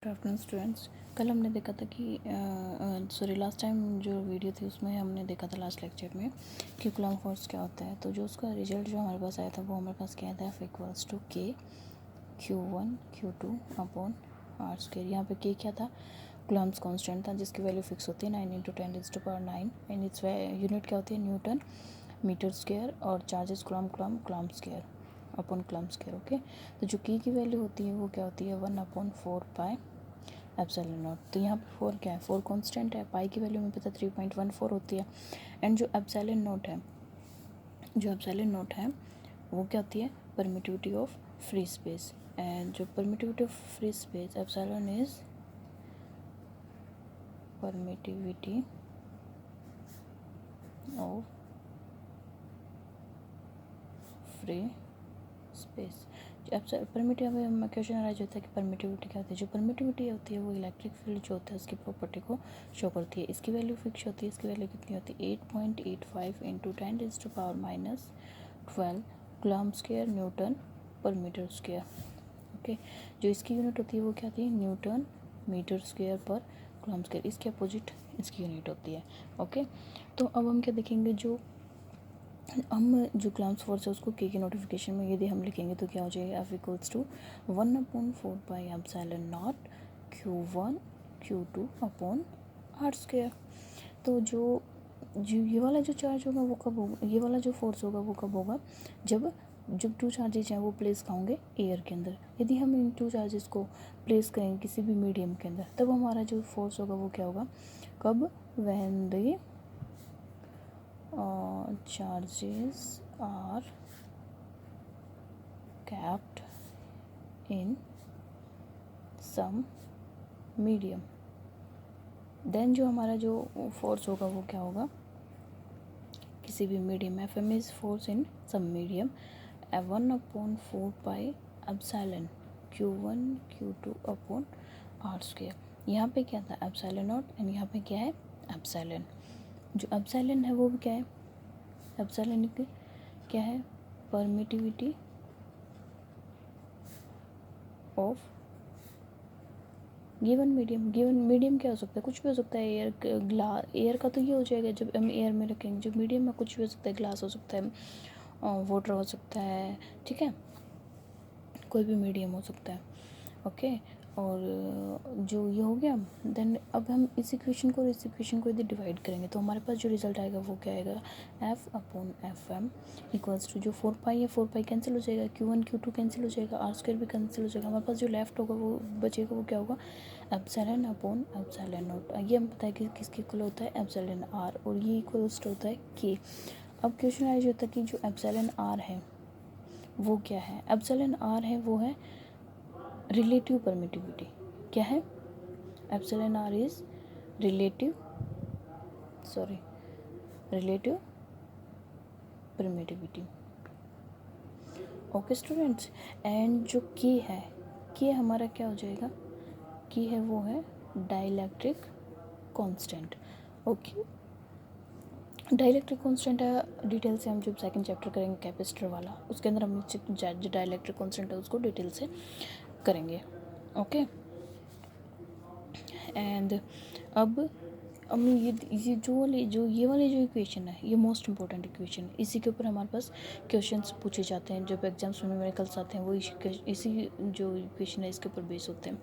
Good afternoon students. कल हमने देखा था कि लास्ट टाइम जो वीडियो थी उसमें हमने देखा था लास्ट लेक्चर में कि कूलम्ब फोर्स क्या होता है। तो जो उसका रिजल्ट जो हमारे पास आया था वो हमारे पास क्या था, F equals to K Q1 Q2 upon R square. यहाँ पे K क्या था, कूलम्ब्स कांस्टेंट था जिसकी वैल्यू फिक्स होती है 9 × 10⁻⁹ एंड इट्स यूनिट क्या होती है, न्यूटन मीटर स्क्वायर, और charges coulomb square upon coulomb square. Okay, तो जो K की वैल्यू होती है वो क्या होती है 1/4 पाई एप्सिलॉन नॉट। तो यहाँ पे 4 क्या है, 4 कांस्टेंट है, पाई की वैल्यू में पता 3.14 होती है। एंड जो एप्सिलॉन नोट है वो क्या होती है, permittivity of free space. And जो permittivity of free space, epsilon is permittivity of free space. Permittivity question आ जाता है कि परमिटिविटी क्या होती है। जो परमिटिविटी होती है वो इलेक्ट्रिक फील्ड जो होता है उसकी प्रॉपर्टी को शो करती है। इसकी वैल्यू फिक्स होती है, इसकी वैल्यू कितनी होती है 8.85 × 10⁻⁻12 कूलम्ब स्क्वायर न्यूटन पर मीटर स्क्वायर। ओके, जो इसकी यूनिट होती है वो क्या होती है, न्यूटन मीटर स्क्वायर पर कूलम्ब स्क्वायर। इसके अपोजिट इसकी यूनिट होती है। ओके, तो अब हम क्या देखेंगे, जो कूलम्ब फोर्स है उसको के नोटिफिकेशन में यदि हम लिखेंगे तो क्या हो जाएगा, F equals to 1/4 pi epsilon naught Q1 Q2 upon R square. तो जो ये वाला जो चार्ज होगा वो कब होगा, ये वाला जो फोर्स होगा वो कब होगा, जब टू चार्जेज हैं वो प्लेस होंगे एयर के अंदर। यदि हम इन टू चार्जेस को प्लेस करेंगे किसी भी मीडियम के अंदर, तब हमारा जो फोर्स होगा वो क्या होगा, कब, when the charges are kept in some medium, then जो हमारा जो फोर्स होगा वो क्या होगा, किसी भी medium. FM is force in some medium 1/4 pi epsilon Q1 Q2 upon R square. यहाँ पे क्या था एप्सिलॉन नॉट, एंड यहाँ पे क्या है एप्सिलॉन। जो एप्सिलॉन है वो भी क्या है, एप्सिलॉन क्या है, परमिटिविटी ऑफ गिवन मीडियम क्या हो सकता है, कुछ भी हो सकता है। एयर का तो ये हो जाएगा जब हम एयर में रखेंगे। जो मीडियम में कुछ भी हो सकता है, ग्लास हो सकता है, वाटर हो सकता है, ठीक है, कोई भी मीडियम हो सकता है। ओके, और जो ये हो गया, देन अब हम इस इक्वेशन को यदि डिवाइड करेंगे तो हमारे पास जो रिजल्ट आएगा वो क्या आएगा, F/FM इक्वल्स टू जो 4 पाई है, 4 पाई कैंसिल हो जाएगा, Q1 Q2 कैंसिल हो जाएगा, R स्क्वायर भी कैंसिल हो जाएगा। हमारे पास जो लेफ्ट होगा वो बचेगा, वो क्या होगा एप्सिलॉन अपॉन एप्सिलॉन नॉट। ये हम पता है कि किसके इक्वल होता है, एप्सिलॉन R, और ये इक्वल्स होता है K। अब क्वेश्चन आ जाता है कि जो एप्सिलॉन R है वो क्या है, एप्सिलॉन R है वो है रिलेटिव परमिटिविटी। क्या है, epsilon R is relative permittivity. Okay students, and जो के हमारा क्या हो जाएगा, के है वो है dielectric constant. Okay, dielectric constant है, डिटेल से हम जब सेकंड चैप्टर करेंगे कैपेसिटर वाला, उसके अंदर हम जो डाइलेक्ट्रिक कांस्टेंट है उसको डिटेल से करेंगे। ओके, एंड अब ये वाली जो इक्वेशन है ये मोस्ट इंपॉर्टेंट इक्वेशन है। इसी के ऊपर हमारे पास क्वेश्चंस पूछे जाते हैं जब एग्जाम्स में न्यूमेरिकल्स आते हैं, वो इसी जो इक्वेशन है इसके ऊपर बेस होते हैं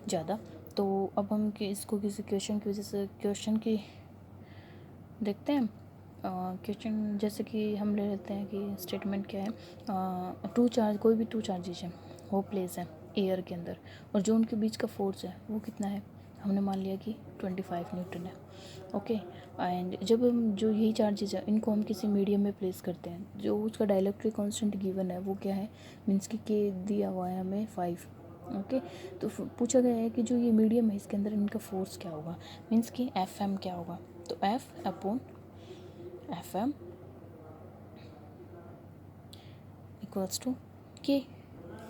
ज़्यादा। तो अब हम इसको किसी क्वेश्चन की वजह से क्वेश्चन की देखते हैं। क्वेश्चन जैसे कि हम ले लेते हैं कि स्टेटमेंट क्या है, कोई भी टू चार्जेज है वो प्लेस है एयर के अंदर, और जो उनके बीच का फोर्स है वो कितना है, हमने मान लिया कि 25 न्यूटन है। ओके, एंड जब हम जो यही चार्जेज है इनको हम किसी मीडियम में प्लेस करते हैं, जो उसका डाइलेक्ट्रिक कांस्टेंट गिवन है वो क्या है, मीन्स कि के दिया हुआ है हमें 5। ओके, तो पूछा गया है कि जो ये मीडियम है इसके अंदर इनका फोर्स क्या होगा, मीन्स कि FM क्या होगा। तो F/FM इक्वल्स टू के,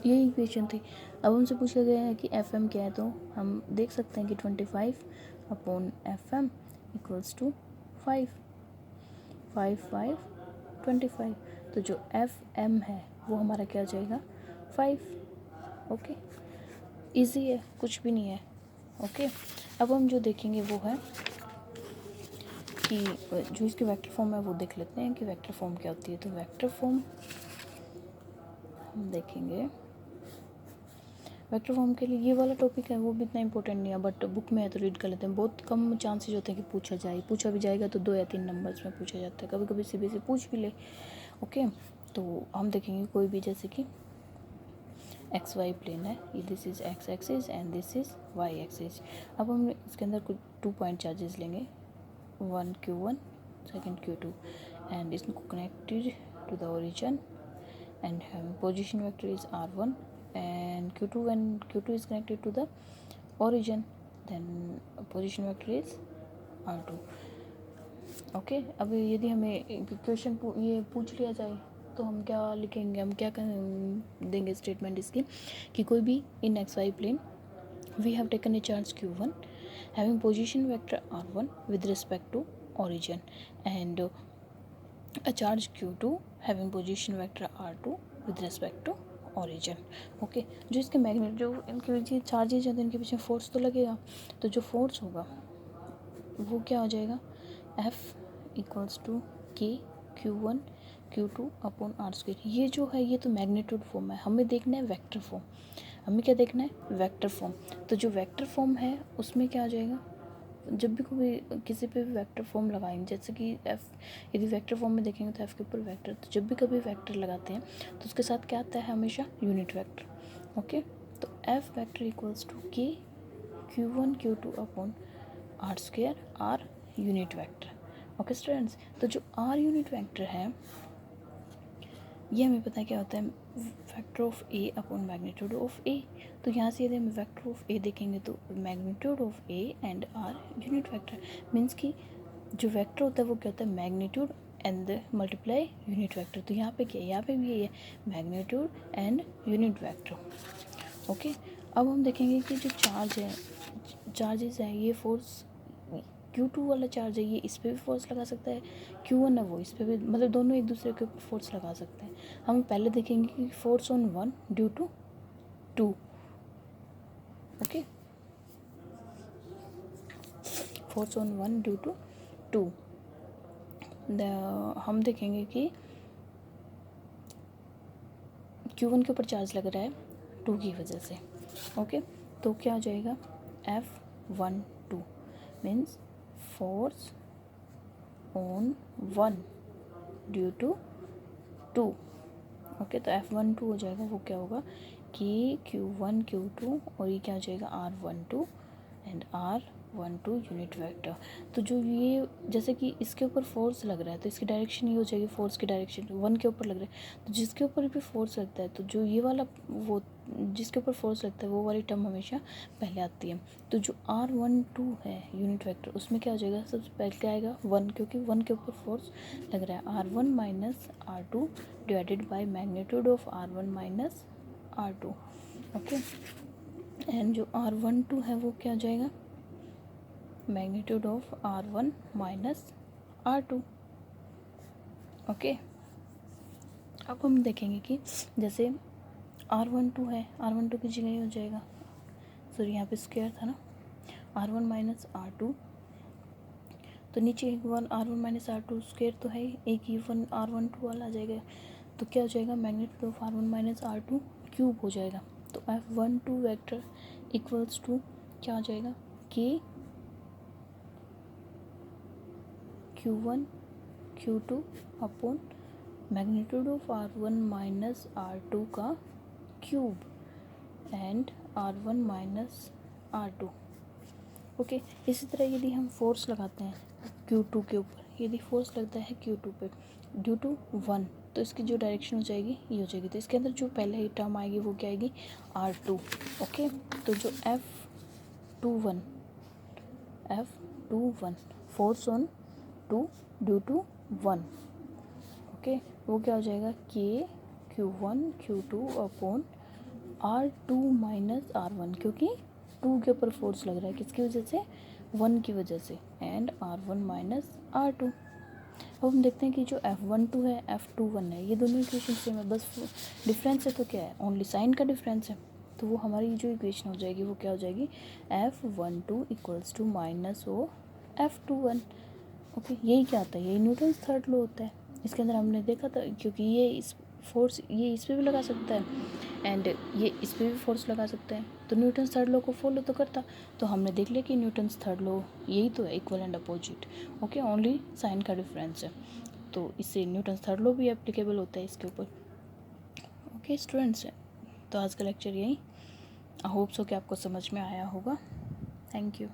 ये इक्वेशन थी। अब हमसे पूछा गया है कि FM क्या है, तो हम देख सकते हैं कि 25/FM इक्वल्स टू 5 25 तो जो FM है वो हमारा क्या आ जाएगा 5। ओके, इजी है, कुछ भी नहीं है। ओके, अब हम जो देखेंगे वो है कि जो इसकी वेक्टर फॉर्म है वो देख लेते हैं कि वेक्टर फॉर्म क्या होती है। तो वेक्टर फॉर्म हम देखेंगे, वेक्टर फॉर्म के लिए ये वाला टॉपिक है वो भी इतना इंपॉर्टेंट नहीं है, बट बुक में है तो रीड कर लेते हैं। बहुत कम चांसेस होते हैं कि पूछा भी जाएगा तो 2 या 3 नंबर्स में पूछा जाता है, कभी कभी सीबीएसई पूछ भी ले। ओके, तो हम देखेंगे कोई भी, जैसे कि एक्स वाई प्लेन है, ये this is x axis and this is why axis. अब हम इसके अंदर कुछ 2 पॉइंट चार्जेस लेंगे, 1 Q1 सेकेंड Q2 एंड इसको connected to the origin and position vector is r1 and q2, when q2 is connected to the origin then position vector is r2। Okay, अब यदि हमें क्वेश्चन ये पूछ लिया जाए तो हम क्या लिखेंगे, हम क्या देंगे स्टेटमेंट इसकी कि कोई भी in X Y plane we have taken a charge q1 having position vector r1 with respect to origin and a charge q2 having position vector r2 with respect to origin। Okay, जो इसके magnet, जो इनके पीछे charges हैं तो इनके पीछे force तो लगेगा, तो जो फोर्स होगा वो क्या हो जाएगा, F equals to K Q1 Q2 upon R square. ये जो है ये तो मैग्नीट्यूड फॉर्म है, हमें देखना है वेक्टर फॉर्म। हमें क्या देखना है, वेक्टर फॉर्म। तो जो वेक्टर फॉर्म है उसमें क्या आ जाएगा, जब भी कोई किसी पे भी वेक्टर फॉर्म लगाएंगे, जैसे कि एफ, यदि वेक्टर फॉर्म में देखेंगे तो एफ के ऊपर वेक्टर, तो जब भी कभी वेक्टर लगाते हैं तो उसके साथ क्या आता है, हमेशा यूनिट वेक्टर। ओके, तो F vector equals to K Q1 Q2 upon R square, R unit vector. Okay students, तो जो आर यूनिट वेक्टर है ये हमें पता है क्या होता है, vector of A upon magnitude of A. तो यहाँ से यदि हम वेक्टर ऑफ ए देखेंगे तो magnitude of A and R unit vector, means कि जो वेक्टर होता है वो क्या होता है, magnitude and multiply unit vector. तो यहाँ पे क्या है, यहाँ पे भी ये है magnitude and unit vector. Okay, अब हम देखेंगे कि जो चार्ज है, चार्जेस है, ये फोर्स Q2 वाला चार्ज है ये इस पर भी फोर्स लगा सकता है, Q1 है वो इस पर भी, मतलब दोनों एक दूसरे के ऊपर फोर्स लगा सकते हैं। हम पहले देखेंगे कि force on 1 due to 2। Okay, force on 1 due to 2, हम देखेंगे कि Q1 के ऊपर चार्ज लग रहा है 2 की वजह से। ओके, तो क्या हो जाएगा, F12 means force on 1 due to 2। Okay, तो F12 हो जाएगा, वो क्या होगा कि Q1 Q2 और ये क्या हो जाएगा R12 and R12 unit vector. तो जो ये, जैसे कि इसके ऊपर फोर्स लग रहा है तो इसकी डायरेक्शन ये हो जाएगी, फोर्स की डायरेक्शन 1 के ऊपर लग रहा है, तो जिसके ऊपर भी फोर्स लगता है तो जो ये वाला, वो जिसके ऊपर फोर्स लगता है वो वाली टर्म हमेशा पहले आती है। तो जो R12 है यूनिट वेक्टर, उसमें क्या हो जाएगा, सबसे पहले क्या आएगा 1, क्योंकि 1 के ऊपर फोर्स लग रहा है, R1 minus R2 divided by magnitude of R1 minus R2। Okay, and जो R12 है वो क्या हो जाएगा, magnitude of R1 minus R2। Okay, अब हम देखेंगे कि जैसे R12 है, R12 की जगह हो जाएगा, सॉरी यहाँ पे स्क्वायर था ना, R1 माइनस R2, तो नीचे एक 1 R1 माइनस R2 स्क्वायर तो है, एक ही 1 R12 वाला आ जाएगा, तो क्या हो जाएगा, magnitude of R1 minus R2 cube हो जाएगा। तो F12 वेक्टर इक्वल्स टू क्या हो जाएगा, के Q1 Q2 upon magnitude of R1 minus R2 का cube and R1 minus R2। Okay, इसी तरह यदि हम फोर्स लगाते हैं Q2 के ऊपर, यदि फोर्स लगता है Q2 पे ड्यू टू 1, तो इसकी जो डायरेक्शन हो जाएगी ये हो जाएगी, तो इसके अंदर जो पहले ही टर्म आएगी वो क्या आएगी, R2। ओके, तो जो F21 force on 2 due to 1, okay, वो क्या हो जाएगा, के Q1 Q2 upon R2 minus R1, क्योंकि 2 के ऊपर फोर्स लग रहा है, किसकी वजह से, 1 की वजह से, एंड R1 माइनस R2। अब हम देखते हैं कि जो F12 है F21 है, ये दोनों इक्वेशन सेम है, बस डिफरेंस है तो क्या है, ओनली साइन का डिफरेंस है। तो वो हमारी जो इक्वेशन हो जाएगी वो क्या हो जाएगी, F12 इक्वल्स टू माइनस ओ F21। ओके, यही क्या होता है, यही न्यूटन्स थर्ड लॉ होता है। इसके अंदर हमने देखा था, क्योंकि ये इस फोर्स ये इस पर भी लगा सकता है एंड ये इस पर भी फोर्स लगा सकता है, तो न्यूटन्स थर्ड लॉ को फॉलो तो करता। तो हमने देख लिया कि न्यूटन्स थर्ड लॉ यही तो है, equal and opposite. Okay, only sign का डिफरेंस है, तो इससे न्यूटन्स थर्ड लॉ भी एप्लीकेबल होता है इसके ऊपर। ओके स्टूडेंट्स, तो आज का लेक्चर यही, आई होप सो कि आपको समझ में आया होगा। Thank you.